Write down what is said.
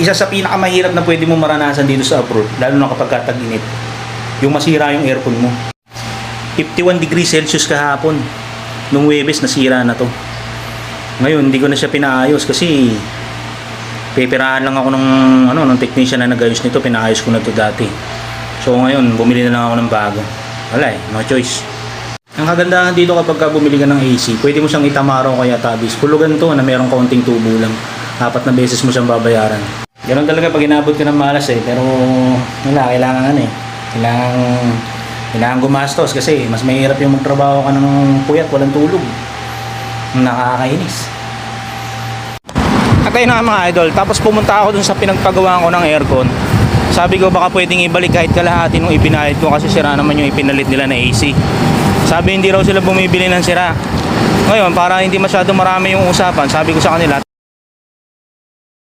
isa sa pinakamahirap na pwede mo maranasan dito sa abroad, lalo na kapag tag-init, yung masira yung aircon mo. 51 degrees Celsius kahapon. Nung Huwebes, nasira na to. Ngayon, hindi ko na siya pinaayos kasi peperahan lang ako ng technician na nag-ayos nito. Pinaayos ko na to dati. So ngayon, bumili na lang ako ng bago. Wala no choice. Ang kagandahan dito kapag bumili ka ng AC, pwede mo siyang itamaro kaya tabis. Hulugan to na merong kaunting tubo lang. 4 na beses mo siyang babayaran. Ganun talaga pag inabot ka ng malas pero wala, kailangan kailangan gumastos kasi mas mahirap yung magtrabaho ka ng puyat, walang tulog. Nakakainis. At ayun na mga idol, tapos pumunta ako dun sa pinagpagawaan ko ng aircon. Sabi ko baka pwedeng ibalik kahit kalahati nung ibinayad ko kasi sira naman yung ipinalit nila na AC. Sabi hindi raw sila bumibili ng sira. Ngayon para hindi masyado marami yung usapan, sabi ko sa kanila